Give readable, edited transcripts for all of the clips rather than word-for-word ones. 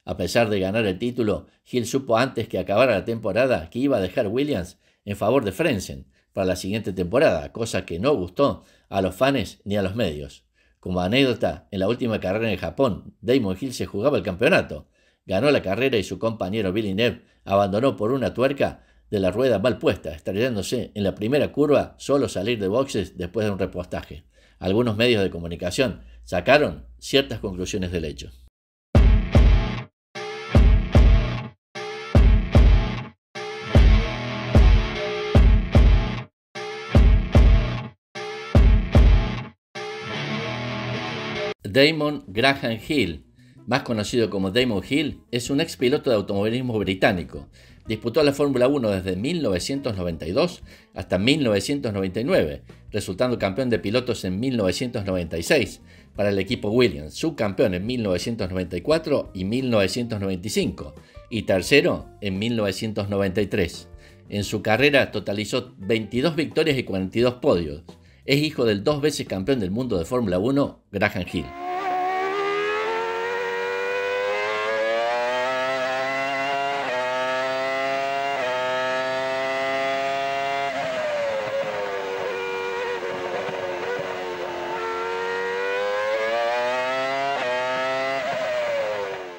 A pesar de ganar el título, Hill supo antes que acabara la temporada que iba a dejar Williams en favor de Frentzen para la siguiente temporada, cosa que no gustó a los fans ni a los medios. Como anécdota, en la última carrera en Japón, Damon Hill se jugaba el campeonato. Ganó la carrera y su compañero Villeneuve abandonó por una tuerca de la rueda mal puesta, estrellándose en la primera curva solo salir de boxes después de un repostaje. Algunos medios de comunicación sacaron ciertas conclusiones del hecho. Damon Graham Hill, más conocido como Damon Hill, es un ex piloto de automovilismo británico. Disputó la Fórmula 1 desde 1992 hasta 1999, resultando campeón de pilotos en 1996 para el equipo Williams, subcampeón en 1994 y 1995 y tercero en 1993. En su carrera totalizó 22 victorias y 42 podios. Es hijo del dos veces campeón del mundo de Fórmula 1, Graham Hill.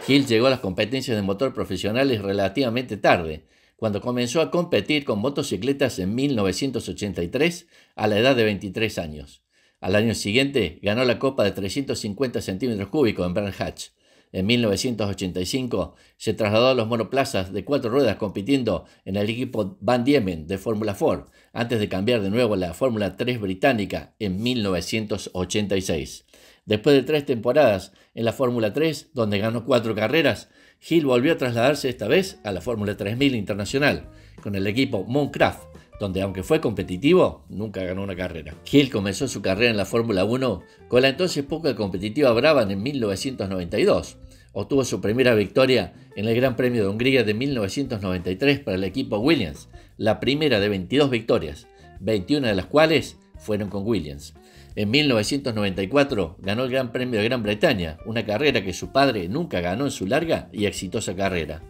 Hill llegó a las competencias de motor profesionales relativamente tarde, cuando comenzó a competir con motocicletas en 1983 a la edad de 23 años. Al año siguiente ganó la Copa de 350 centímetros cúbicos en Brands Hatch. En 1985 se trasladó a los monoplazas de 4 ruedas compitiendo en el equipo Van Diemen de Fórmula 4, antes de cambiar de nuevo a la Fórmula 3 británica en 1986. Después de 3 temporadas en la Fórmula 3, donde ganó 4 carreras, Hill volvió a trasladarse esta vez a la Fórmula 3000 Internacional, con el equipo Mooncraft, donde aunque fue competitivo, nunca ganó una carrera. Hill comenzó su carrera en la Fórmula 1 con la entonces poco competitiva Brabham en 1992. Obtuvo su primera victoria en el Gran Premio de Hungría de 1993 para el equipo Williams, la primera de 22 victorias, 21 de las cuales fueron con Williams. En 1994 ganó el Gran Premio de Gran Bretaña, una carrera que su padre nunca ganó en su larga y exitosa carrera.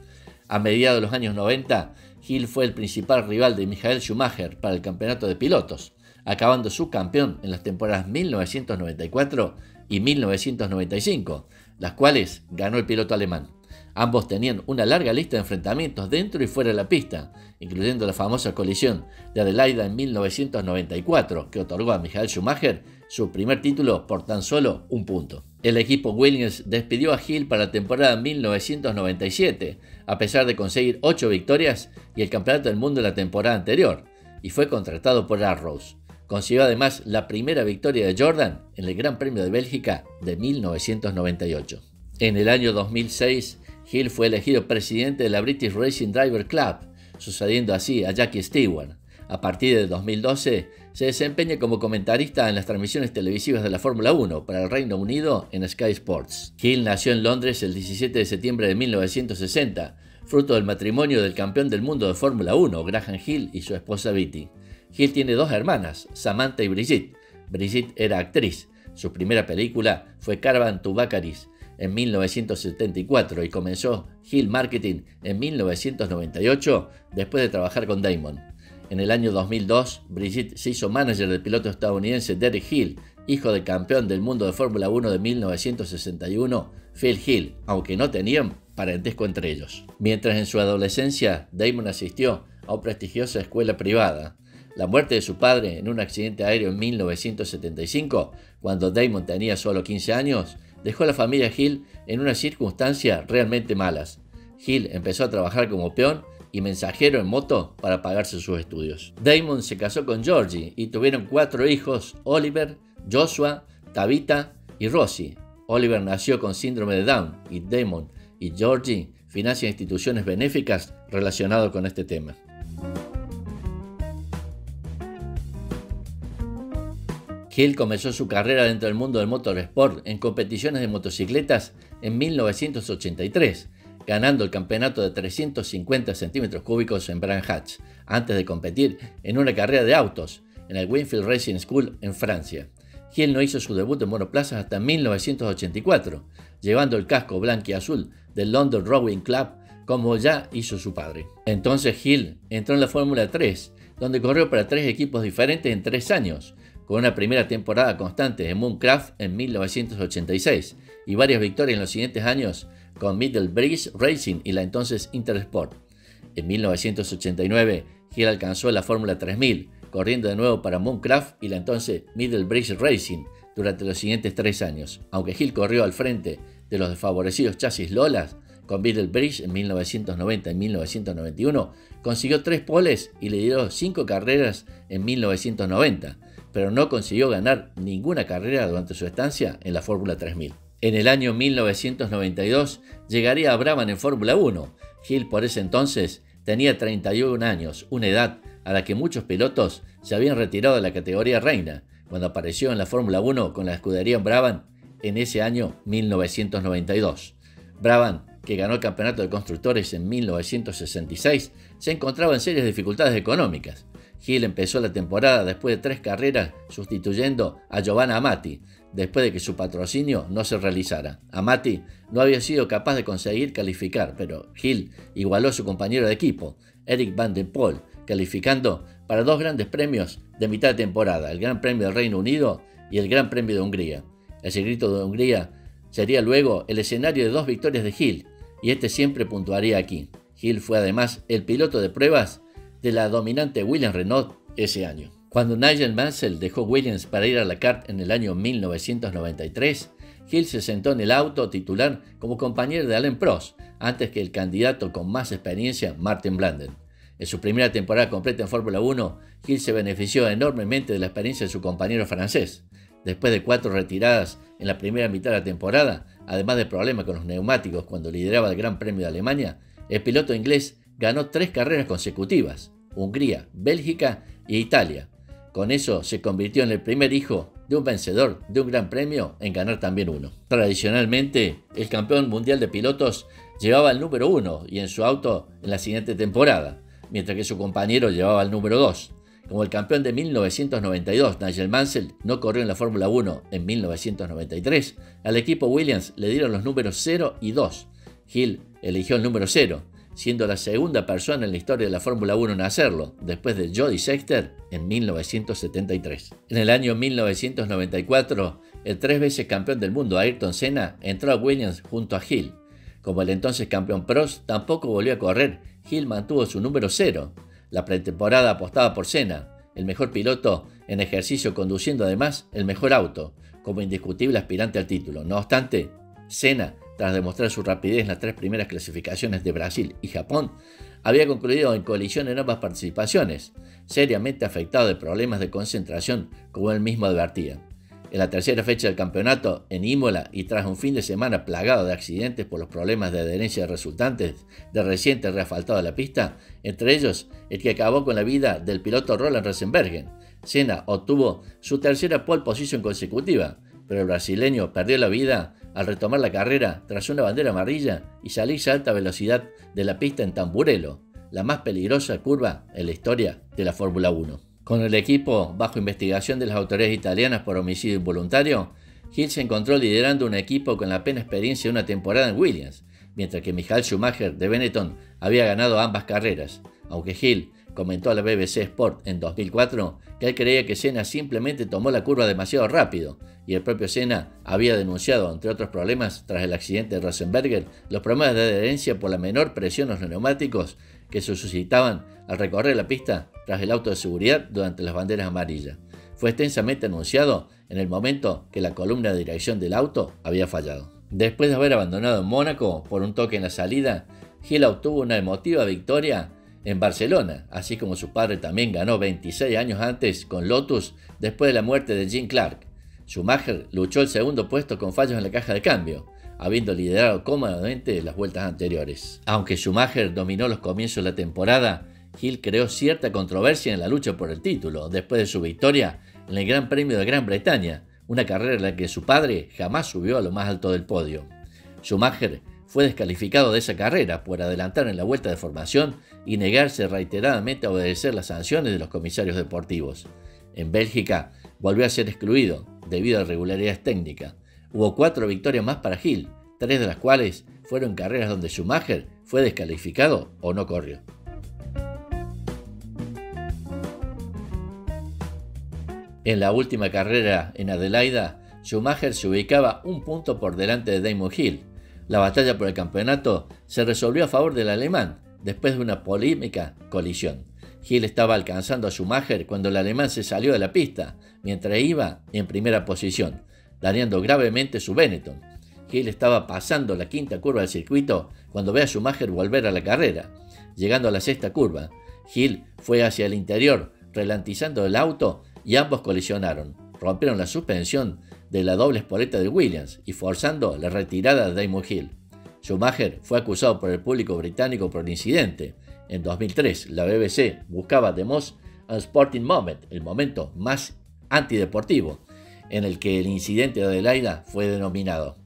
A mediados de los años 90, Hill fue el principal rival de Michael Schumacher para el campeonato de pilotos, acabando subcampeón en las temporadas 1994 y 1995, las cuales ganó el piloto alemán. Ambos tenían una larga lista de enfrentamientos dentro y fuera de la pista, incluyendo la famosa colisión de Adelaida en 1994, que otorgó a Michael Schumacher su primer título por tan solo un punto. El equipo Williams despidió a Hill para la temporada 1997, a pesar de conseguir 8 victorias y el campeonato del mundo en la temporada anterior, y fue contratado por Arrows. Consiguió además la primera victoria de Jordan en el Gran Premio de Bélgica de 1998. En el año 2006, Hill fue elegido presidente de la British Racing Driver Club, sucediendo así a Jackie Stewart. A partir de 2012, se desempeña como comentarista en las transmisiones televisivas de la Fórmula 1 para el Reino Unido en Sky Sports. Hill nació en Londres el 17 de septiembre de 1960, fruto del matrimonio del campeón del mundo de Fórmula 1, Graham Hill, y su esposa Betty. Hill tiene 2 hermanas, Samantha y Brigitte. Brigitte era actriz. Su primera película fue Caravan to Bucharest en 1974 y comenzó Hill Marketing en 1998 después de trabajar con Damon. En el año 2002, Brigitte se hizo manager del piloto estadounidense Derek Hill, hijo del campeón del mundo de Fórmula 1 de 1961, Phil Hill, aunque no tenían parentesco entre ellos. Mientras en su adolescencia, Damon asistió a una prestigiosa escuela privada. La muerte de su padre en un accidente aéreo en 1975, cuando Damon tenía solo 15 años, dejó a la familia Hill en unas circunstancias realmente malas. Hill empezó a trabajar como peón y mensajero en moto para pagarse sus estudios. Damon se casó con Georgie y tuvieron 4 hijos: Oliver, Joshua, Tabitha y Rosie. Oliver nació con síndrome de Down y Damon y Georgie financian instituciones benéficas relacionadas con este tema. Hill comenzó su carrera dentro del mundo del motorsport en competiciones de motocicletas en 1983, ganando el campeonato de 350 centímetros cúbicos en Brands Hatch, antes de competir en una carrera de autos en el Winfield Racing School en Francia. Hill no hizo su debut en monoplazas hasta 1984, llevando el casco blanco y azul del London Rowing Club, como ya hizo su padre. Entonces Hill entró en la Fórmula 3, donde corrió para 3 equipos diferentes en 3 años, con una primera temporada constante en Mooncraft en 1986 y varias victorias en los siguientes años con Middlebridge Racing y la entonces Intersport. En 1989, Hill alcanzó la Fórmula 3000, corriendo de nuevo para Mooncraft y la entonces Middlebridge Racing durante los siguientes 3 años. Aunque Hill corrió al frente de los desfavorecidos chasis Lolas, con Middlebridge en 1990 y 1991, consiguió 3 poles y lideró 5 carreras en 1990, pero no consiguió ganar ninguna carrera durante su estancia en la Fórmula 3000. En el año 1992 llegaría a Brabham en Fórmula 1. Hill por ese entonces tenía 31 años, una edad a la que muchos pilotos se habían retirado de la categoría reina, cuando apareció en la Fórmula 1 con la escudería Brabham en ese año 1992. Brabham, que ganó el campeonato de constructores en 1966, se encontraba en serias dificultades económicas. Hill empezó la temporada después de 3 carreras sustituyendo a Giovanni Amati, después de que su patrocinio no se realizara. Amati no había sido capaz de conseguir calificar, pero Hill igualó a su compañero de equipo, Eric Van der Poel, calificando para 2 grandes premios de mitad de temporada, el Gran Premio del Reino Unido y el Gran Premio de Hungría. El circuito de Hungría sería luego el escenario de 2 victorias de Hill, y este siempre puntuaría aquí. Hill fue además el piloto de pruebas de la dominante Williams-Renault ese año. Cuando Nigel Mansell dejó Williams para ir a la kart en el año 1993, Hill se sentó en el auto titular como compañero de Alain Prost, antes que el candidato con más experiencia, Martin Blundell. En su primera temporada completa en Fórmula 1, Hill se benefició enormemente de la experiencia de su compañero francés. Después de 4 retiradas en la primera mitad de la temporada, además de problemas con los neumáticos cuando lideraba el Gran Premio de Alemania, el piloto inglés ganó 3 carreras consecutivas: Hungría, Bélgica e Italia. Con eso se convirtió en el primer hijo de un vencedor de un gran premio en ganar también uno. Tradicionalmente, el campeón mundial de pilotos llevaba el número 1 y en su auto en la siguiente temporada, mientras que su compañero llevaba el número 2. Como el campeón de 1992, Nigel Mansell, no corrió en la Fórmula 1 en 1993, al equipo Williams le dieron los números 0 y 2. Hill eligió el número 0, siendo la segunda persona en la historia de la Fórmula 1 en hacerlo, después de Jody Scheckter en 1973. En el año 1994, el 3 veces campeón del mundo Ayrton Senna entró a Williams junto a Hill. Como el entonces campeón Prost tampoco volvió a correr, Hill mantuvo su número 0. La pretemporada apostaba por Senna, el mejor piloto en ejercicio, conduciendo además el mejor auto, como indiscutible aspirante al título. No obstante, Senna, tras demostrar su rapidez en las 3 primeras clasificaciones de Brasil y Japón, había concluido en colisión en ambas participaciones, seriamente afectado de problemas de concentración, como él mismo advertía. En la tercera fecha del campeonato, en Imola, y tras un fin de semana plagado de accidentes por los problemas de adherencia resultantes del reciente reasfaltado de la pista, entre ellos el que acabó con la vida del piloto Roland Ratzenberger, Senna obtuvo su tercera pole position consecutiva, pero el brasileño perdió la vida al retomar la carrera tras una bandera amarilla y salirse a alta velocidad de la pista en Tamburello, la más peligrosa curva en la historia de la Fórmula 1. Con el equipo bajo investigación de las autoridades italianas por homicidio involuntario, Hill se encontró liderando un equipo con la apenas experiencia de una temporada en Williams, mientras que Michael Schumacher de Benetton había ganado ambas carreras, aunque Hill comentó a la BBC Sport en 2004 que él creía que Senna simplemente tomó la curva demasiado rápido, y el propio Senna había denunciado, entre otros problemas, tras el accidente de Ratzenberger, los problemas de adherencia por la menor presión en los neumáticos que se suscitaban al recorrer la pista tras el auto de seguridad durante las banderas amarillas. Fue extensamente anunciado en el momento que la columna de dirección del auto había fallado. Después de haber abandonado Mónaco por un toque en la salida, Hill obtuvo una emotiva victoria en Barcelona, así como su padre también ganó 26 años antes con Lotus después de la muerte de Jim Clark. Schumacher luchó el segundo puesto con fallos en la caja de cambio, habiendo liderado cómodamente las vueltas anteriores. Aunque Schumacher dominó los comienzos de la temporada, Hill creó cierta controversia en la lucha por el título después de su victoria en el Gran Premio de Gran Bretaña, una carrera en la que su padre jamás subió a lo más alto del podio. Schumacher fue descalificado de esa carrera por adelantar en la vuelta de formación y negarse reiteradamente a obedecer las sanciones de los comisarios deportivos. En Bélgica volvió a ser excluido debido a irregularidades técnicas. Hubo 4 victorias más para Hill, 3 de las cuales fueron carreras donde Schumacher fue descalificado o no corrió. En la última carrera en Adelaida, Schumacher se ubicaba un punto por delante de Damon Hill. La batalla por el campeonato se resolvió a favor del alemán después de una polémica colisión. Hill estaba alcanzando a Schumacher cuando el alemán se salió de la pista, mientras iba en primera posición, dañando gravemente su Benetton. Hill estaba pasando la quinta curva del circuito cuando ve a Schumacher volver a la carrera. Llegando a la sexta curva, Hill fue hacia el interior, ralentizando el auto y ambos colisionaron. Rompieron la suspensión de la doble espoleta de Williams y forzando la retirada de Damon Hill. Schumacher fue acusado por el público británico por el incidente. En 2003, la BBC buscaba The Most Unsporting Moment, el momento más antideportivo, en el que el incidente de Adelaida fue denominado.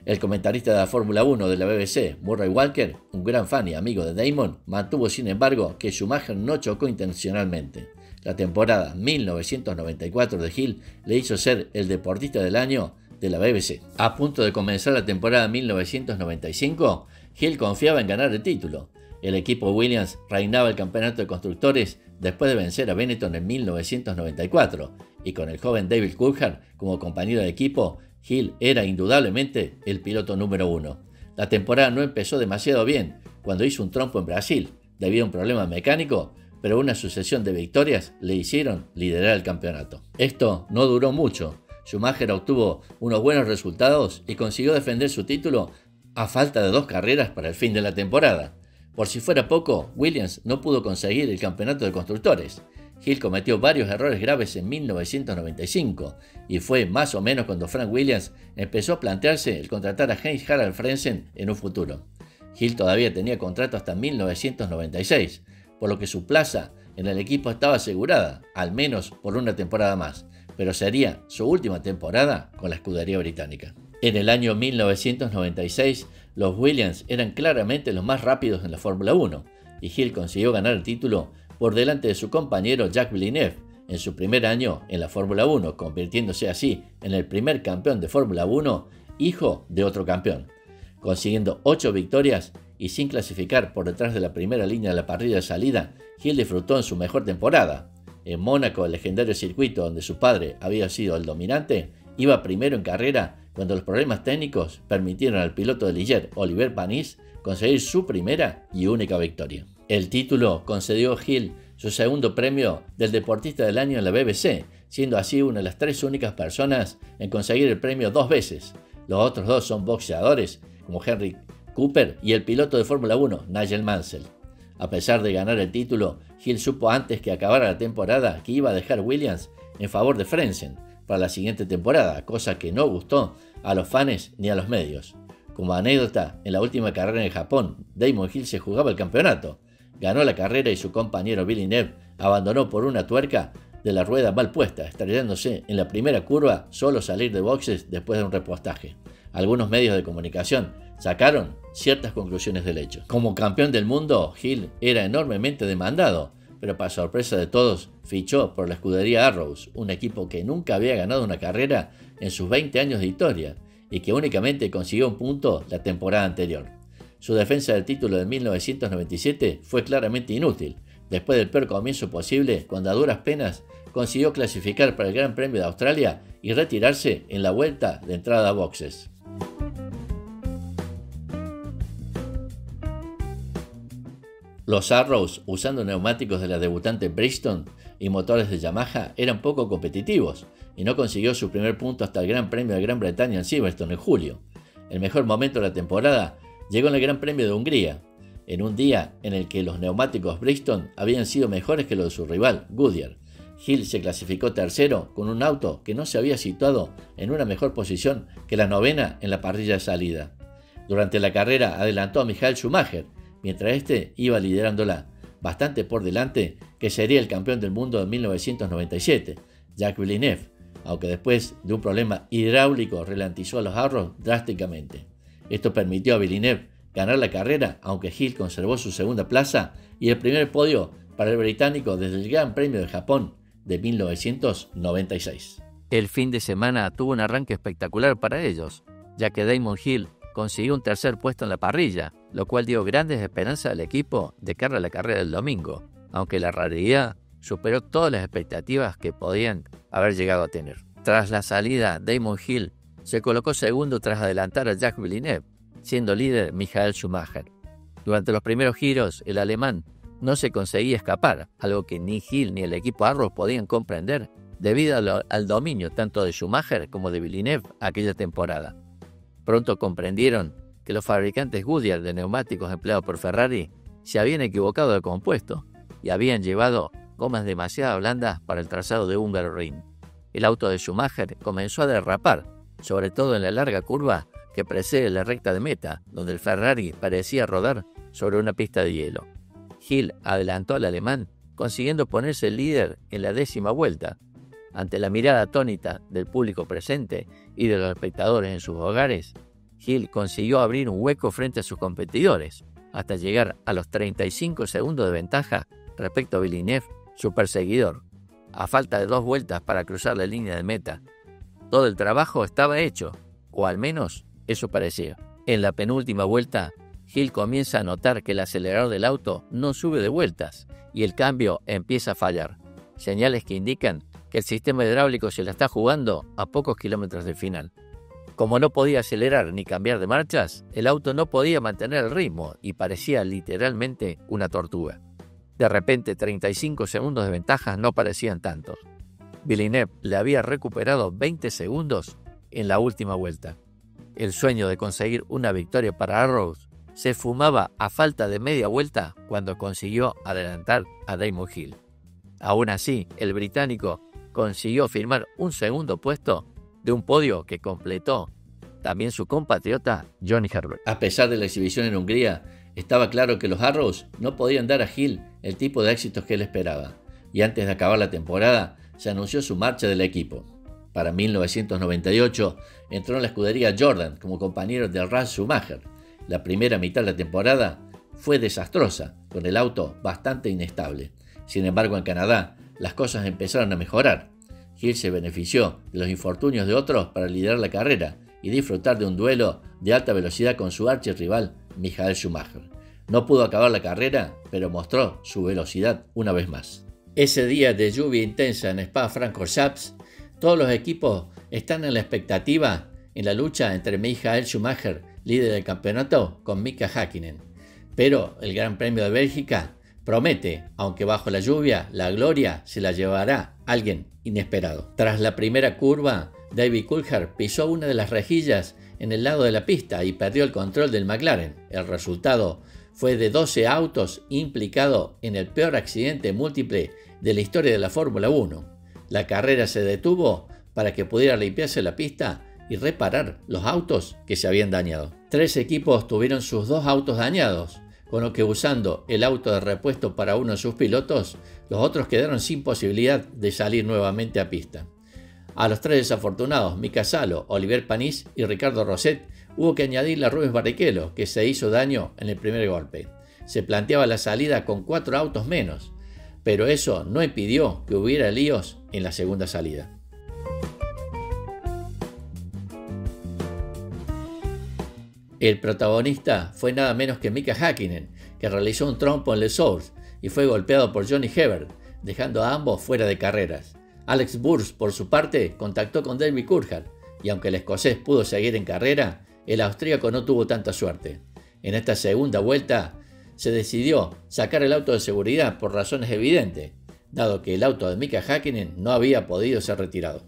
El comentarista de la Fórmula 1 de la BBC, Murray Walker, un gran fan y amigo de Damon, mantuvo sin embargo que Schumacher no chocó intencionalmente. La temporada 1994 de Hill le hizo ser el deportista del año de la BBC. A punto de comenzar la temporada 1995, Hill confiaba en ganar el título. El equipo Williams reinaba el campeonato de constructores después de vencer a Benetton en 1994, y con el joven David Coulthard como compañero de equipo, Hill era indudablemente el piloto número 1. La temporada no empezó demasiado bien cuando hizo un trompo en Brasil debido a un problema mecánico, pero una sucesión de victorias le hicieron liderar el campeonato. Esto no duró mucho. Schumacher obtuvo unos buenos resultados y consiguió defender su título a falta de 2 carreras para el fin de la temporada. Por si fuera poco, Williams no pudo conseguir el campeonato de constructores. Hill cometió varios errores graves en 1995 y fue más o menos cuando Frank Williams empezó a plantearse el contratar a Heinz-Harald Frentzen en un futuro. Hill todavía tenía contrato hasta 1996, por lo que su plaza en el equipo estaba asegurada, al menos por una temporada más, pero sería su última temporada con la escudería británica. En el año 1996, los Williams eran claramente los más rápidos en la Fórmula 1, y Hill consiguió ganar el título por delante de su compañero Jacques Villeneuve en su primer año en la Fórmula 1, convirtiéndose así en el primer campeón de Fórmula 1, hijo de otro campeón. Consiguiendo 8 victorias y sin clasificar por detrás de la primera línea de la parrilla de salida, Hill disfrutó en su mejor temporada. En Mónaco, el legendario circuito donde su padre había sido el dominante, iba primero en carrera cuando los problemas técnicos permitieron al piloto de Ligier, Oliver Panis, conseguir su primera y única victoria. El título concedió a Hill su segundo premio del deportista del año en la BBC, siendo así una de las 3 únicas personas en conseguir el premio 2 veces. Los otros 2 son boxeadores, como Henry Cooper y el piloto de Fórmula 1, Nigel Mansell. A pesar de ganar el título, Hill supo antes que acabara la temporada que iba a dejar Williams en favor de Frentzen para la siguiente temporada, cosa que no gustó a los fans ni a los medios. Como anécdota, en la última carrera en Japón, Damon Hill se jugaba el campeonato. Ganó la carrera y su compañero Villeneuve abandonó por una tuerca de la rueda mal puesta, estrellándose en la primera curva solo salir de boxes después de un repostaje. Algunos medios de comunicación sacaron ciertas conclusiones del hecho. Como campeón del mundo, Hill era enormemente demandado, pero para sorpresa de todos, fichó por la escudería Arrows, un equipo que nunca había ganado una carrera en sus 20 años de historia y que únicamente consiguió un punto la temporada anterior. Su defensa del título de 1997 fue claramente inútil, después del peor comienzo posible cuando a duras penas consiguió clasificar para el Gran Premio de Australia y retirarse en la vuelta de entrada a boxes. Los Arrows, usando neumáticos de la debutante Bridgestone y motores de Yamaha, eran poco competitivos y no consiguió su primer punto hasta el Gran Premio de Gran Bretaña en Silverstone en julio. El mejor momento de la temporada llegó en el Gran Premio de Hungría, en un día en el que los neumáticos Bridgestone habían sido mejores que los de su rival, Goodyear. Hill se clasificó tercero con un auto que no se había situado en una mejor posición que la 9ª en la parrilla de salida. Durante la carrera adelantó a Michael Schumacher, mientras este iba liderándola, bastante por delante que sería el campeón del mundo de 1997, Jacques Villeneuve, aunque después de un problema hidráulico ralentizó a los Arrows drásticamente. Esto permitió a Villeneuve ganar la carrera, aunque Hill conservó su segunda plaza y el primer podio para el británico desde el Gran Premio de Japón de 1996. El fin de semana tuvo un arranque espectacular para ellos, ya que Damon Hill consiguió un tercer puesto en la parrilla, lo cual dio grandes esperanzas al equipo de cara a la carrera del domingo, aunque la realidad superó todas las expectativas que podían haber llegado a tener. Tras la salida, Damon Hill se colocó segundo tras adelantar a Jacques Villeneuve, siendo líder Michael Schumacher. Durante los primeros giros, el alemán no se conseguía escapar, algo que ni Hill ni el equipo Arrows podían comprender debido al dominio tanto de Schumacher como de Villeneuve aquella temporada. Pronto comprendieron que los fabricantes Goodyear de neumáticos empleados por Ferrari se habían equivocado de compuesto y habían llevado gomas demasiado blandas para el trazado de Hungaroring. El auto de Schumacher comenzó a derrapar, sobre todo en la larga curva que precede la recta de meta, donde el Ferrari parecía rodar sobre una pista de hielo. Hill adelantó al alemán, consiguiendo ponerse líder en la 10ª vuelta. Ante la mirada atónita del público presente y de los espectadores en sus hogares, Hill consiguió abrir un hueco frente a sus competidores, hasta llegar a los 35 segundos de ventaja respecto a Villeneuve, su perseguidor, a falta de 2 vueltas para cruzar la línea de meta. Todo el trabajo estaba hecho, o al menos eso parecía. En la penúltima vuelta, Hill comienza a notar que el acelerador del auto no sube de vueltas y el cambio empieza a fallar, señales que indican que el sistema hidráulico se la está jugando a pocos kilómetros del final. Como no podía acelerar ni cambiar de marchas, el auto no podía mantener el ritmo y parecía literalmente una tortuga. De repente, 35 segundos de ventaja no parecían tantos. Villeneuve le había recuperado 20 segundos en la última vuelta. El sueño de conseguir una victoria para Arrows se fumaba a falta de media vuelta cuando consiguió adelantar a Damon Hill. Aún así, el británico consiguió firmar un segundo puesto de un podio que completó también su compatriota Johnny Herbert. A pesar de la exhibición en Hungría, estaba claro que los Arrows no podían dar a Hill el tipo de éxitos que él esperaba, y antes de acabar la temporada se anunció su marcha del equipo. Para 1998 entró en la escudería Jordan como compañero de Ralf Schumacher. La primera mitad de la temporada fue desastrosa, con el auto bastante inestable. Sin embargo, en Canadá las cosas empezaron a mejorar. Hill se benefició de los infortunios de otros para liderar la carrera y disfrutar de un duelo de alta velocidad con su archirrival Michael Schumacher. No pudo acabar la carrera, pero mostró su velocidad una vez más. Ese día de lluvia intensa en Spa-Francorchamps, todos los equipos están en la expectativa en la lucha entre Michael Schumacher, líder del campeonato, con Mika Häkkinen. Pero el Gran Premio de Bélgica promete, aunque bajo la lluvia, la gloria se la llevará alguien inesperado. Tras la primera curva, David Coulthard pisó una de las rejillas en el lado de la pista y perdió el control del McLaren. El resultado fue de 12 autos implicados en el peor accidente múltiple de la historia de la Fórmula 1. La carrera se detuvo para que pudiera limpiarse la pista y reparar los autos que se habían dañado. 3 equipos tuvieron sus 2 autos dañados, con lo que usando el auto de repuesto para uno de sus pilotos, los otros quedaron sin posibilidad de salir nuevamente a pista. A los 3 desafortunados, Mika Salo, Olivier Panis y Ricardo Rosset, hubo que añadirle a Rubens Barrichello, que se hizo daño en el primer golpe. Se planteaba la salida con 4 autos menos, pero eso no impidió que hubiera líos en la segunda salida. El protagonista fue nada menos que Mika Häkkinen, que realizó un trompo en Les Sources y fue golpeado por Johnny Herbert, dejando a ambos fuera de carreras. Alex Burns, por su parte, contactó con David Coulthard, y aunque el escocés pudo seguir en carrera, el austríaco no tuvo tanta suerte. En esta segunda vuelta se decidió sacar el auto de seguridad por razones evidentes, dado que el auto de Mika Häkkinen no había podido ser retirado.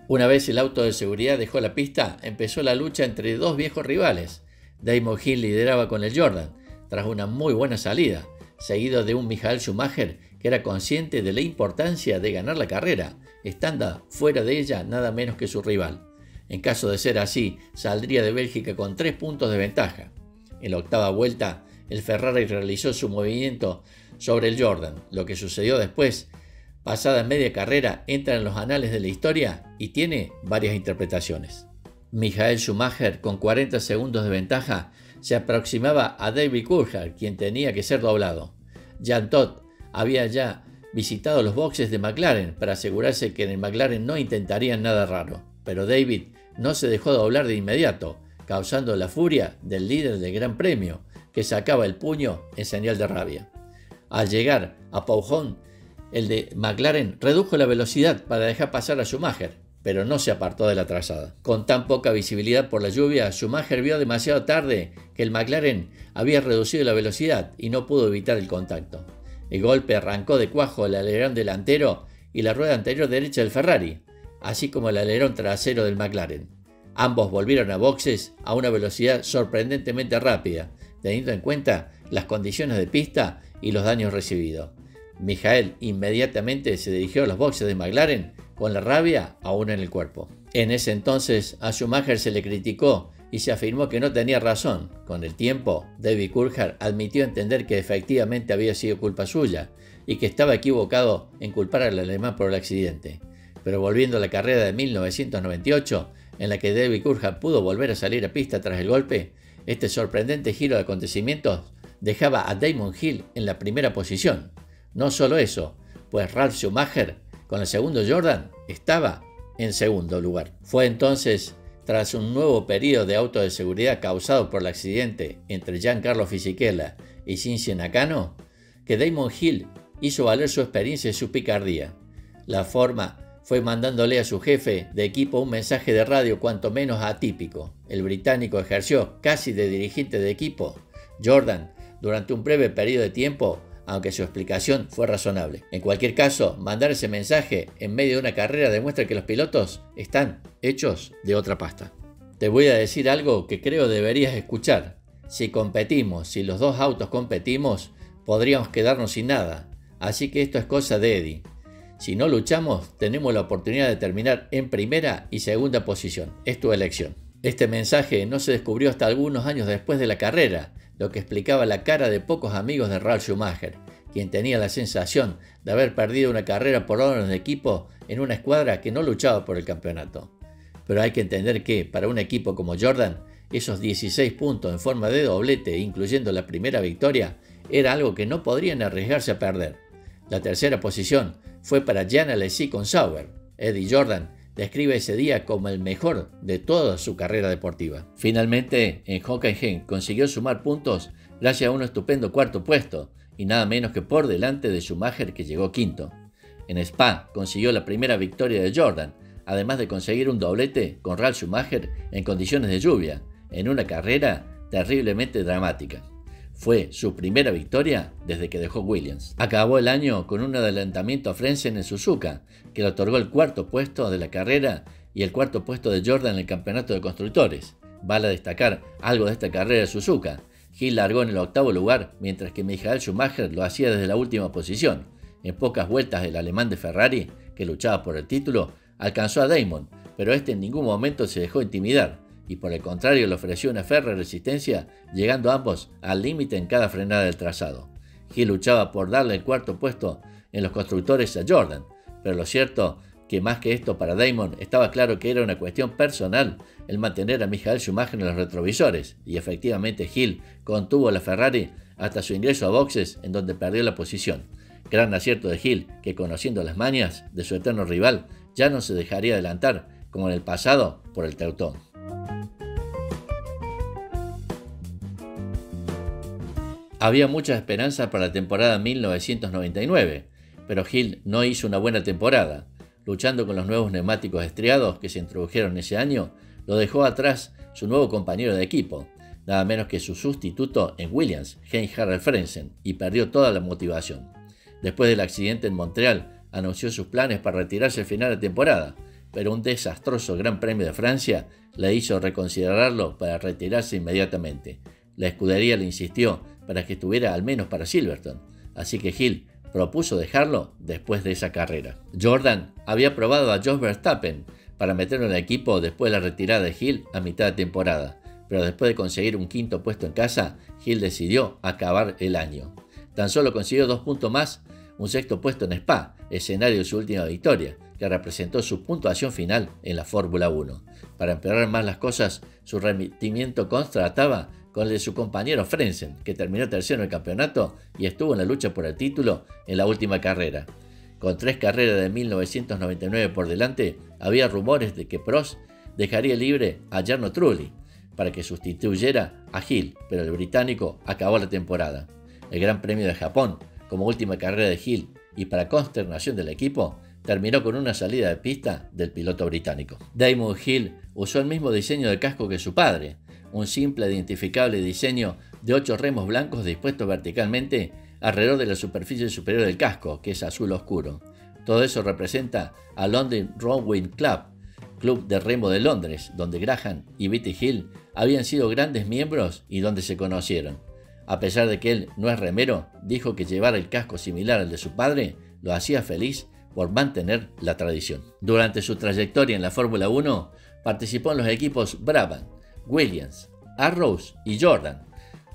Una vez el auto de seguridad dejó la pista, empezó la lucha entre 2 viejos rivales. Damon Hill lideraba con el Jordan, tras una muy buena salida, seguido de un Michael Schumacher que era consciente de la importancia de ganar la carrera, estando fuera de ella nada menos que su rival. En caso de ser así, saldría de Bélgica con 3 puntos de ventaja. En la octava vuelta, el Ferrari realizó su movimiento sobre el Jordan. Lo que sucedió después, pasada media carrera, entra en los anales de la historia y tiene varias interpretaciones. Michael Schumacher, con 40 segundos de ventaja, se aproximaba a David Coulthard, quien tenía que ser doblado. Jean Todt había ya visitado los boxes de McLaren para asegurarse que en el McLaren no intentarían nada raro, pero David no se dejó doblar de inmediato causando la furia del líder del Gran Premio, que sacaba el puño en señal de rabia. Al llegar a Pouhon, el de McLaren redujo la velocidad para dejar pasar a Schumacher, pero no se apartó de la trazada. Con tan poca visibilidad por la lluvia, Schumacher vio demasiado tarde que el McLaren había reducido la velocidad y no pudo evitar el contacto. El golpe arrancó de cuajo el alerón delantero y la rueda anterior derecha del Ferrari, así como el alerón trasero del McLaren. Ambos volvieron a boxes a una velocidad sorprendentemente rápida, teniendo en cuenta las condiciones de pista y los daños recibidos. Michael inmediatamente se dirigió a los boxes de McLaren con la rabia aún en el cuerpo. En ese entonces a Schumacher se le criticó y se afirmó que no tenía razón. Con el tiempo, David Coulthard admitió entender que efectivamente había sido culpa suya y que estaba equivocado en culpar al alemán por el accidente. Pero volviendo a la carrera de 1998, en la que David Coulthard pudo volver a salir a pista tras el golpe, este sorprendente giro de acontecimientos dejaba a Damon Hill en la primera posición. No solo eso, pues Ralf Schumacher, con el segundo Jordan, estaba en segundo lugar. Fue entonces, tras un nuevo periodo de auto de seguridad causado por el accidente entre Giancarlo Fisichella y Shinji Nakano, que Damon Hill hizo valer su experiencia y su picardía. La forma fue mandándole a su jefe de equipo un mensaje de radio cuanto menos atípico. El británico ejerció casi de dirigente de equipo Jordan durante un breve periodo de tiempo, aunque su explicación fue razonable. En cualquier caso, mandar ese mensaje en medio de una carrera demuestra que los pilotos están hechos de otra pasta. Te voy a decir algo que creo deberías escuchar. Si competimos, si los dos autos competimos, podríamos quedarnos sin nada. Así que esto es cosa de Eddie. Si no luchamos, tenemos la oportunidad de terminar en primera y segunda posición. Es tu elección. Este mensaje no se descubrió hasta algunos años después de la carrera, lo que explicaba la cara de pocos amigos de Ralf Schumacher, quien tenía la sensación de haber perdido una carrera por órdenes de equipo en una escuadra que no luchaba por el campeonato. Pero hay que entender que, para un equipo como Jordan, esos 16 puntos en forma de doblete, incluyendo la primera victoria, era algo que no podrían arriesgarse a perder. La tercera posición fue para Jan Alesi con Sauber. Eddie Jordan describe ese día como el mejor de toda su carrera deportiva. Finalmente, en Hockenheim consiguió sumar puntos gracias a un estupendo cuarto puesto, y nada menos que por delante de Schumacher, que llegó quinto. En Spa consiguió la primera victoria de Jordan, además de conseguir un doblete con Ralf Schumacher en condiciones de lluvia, en una carrera terriblemente dramática. Fue su primera victoria desde que dejó Williams. Acabó el año con un adelantamiento a Frentzen en Suzuka, que le otorgó el cuarto puesto de la carrera y el cuarto puesto de Jordan en el campeonato de constructores. Vale destacar algo de esta carrera de Suzuka. Hill largó en el octavo lugar, mientras que Michael Schumacher lo hacía desde la última posición. En pocas vueltas, el alemán de Ferrari, que luchaba por el título, alcanzó a Damon, pero este en ningún momento se dejó intimidar, y por el contrario le ofreció una férrea resistencia, llegando ambos al límite en cada frenada del trazado. Hill luchaba por darle el cuarto puesto en los constructores a Jordan, pero lo cierto que más que esto para Damon estaba claro que era una cuestión personal el mantener a Michael Schumacher en los retrovisores, y efectivamente Hill contuvo a la Ferrari hasta su ingreso a boxes, en donde perdió la posición. Gran acierto de Hill, que conociendo las mañas de su eterno rival, ya no se dejaría adelantar como en el pasado por el Teutón. Había mucha esperanza para la temporada 1999, pero Hill no hizo una buena temporada. Luchando con los nuevos neumáticos estriados que se introdujeron ese año, lo dejó atrás su nuevo compañero de equipo, nada menos que su sustituto en Williams, Heinz-Harald Frentzen, y perdió toda la motivación. Después del accidente en Montreal, anunció sus planes para retirarse al final de temporada, pero un desastroso Gran Premio de Francia le hizo reconsiderarlo para retirarse inmediatamente. La escudería le insistió para que estuviera al menos para Silverstone, así que Hill propuso dejarlo después de esa carrera. Jordan había probado a Jos Verstappen para meterlo en el equipo después de la retirada de Hill a mitad de temporada, pero después de conseguir un quinto puesto en casa, Hill decidió acabar el año. Tan solo consiguió 2 puntos más, un sexto puesto en Spa, escenario de su última victoria, que representó su puntuación final en la Fórmula 1. Para empeorar más las cosas, su rendimiento contrastaba con el de su compañero Frentzen, que terminó tercero en el campeonato y estuvo en la lucha por el título en la última carrera. Con 3 carreras de 1999 por delante, había rumores de que Prost dejaría libre a Jarno Trulli, para que sustituyera a Hill, pero el británico acabó la temporada. El Gran Premio de Japón, como última carrera de Hill y para consternación del equipo, terminó con una salida de pista del piloto británico. Damon Hill usó el mismo diseño de casco que su padre, un simple e identificable diseño de 8 remos blancos dispuestos verticalmente alrededor de la superficie superior del casco, que es azul oscuro. Todo eso representa a London Rowing Club, club de remo de Londres, donde Graham y Betty Hill habían sido grandes miembros y donde se conocieron. A pesar de que él no es remero, dijo que llevar el casco similar al de su padre lo hacía feliz por mantener la tradición. Durante su trayectoria en la Fórmula 1, participó en los equipos Brabham, Williams, Arrows y Jordan.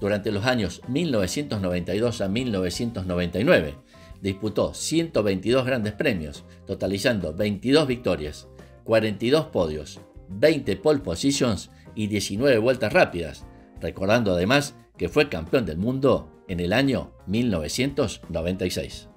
Durante los años 1992 a 1999, disputó 122 grandes premios, totalizando 22 victorias, 42 podios, 20 pole positions y 19 vueltas rápidas, recordando además que fue campeón del mundo en el año 1996.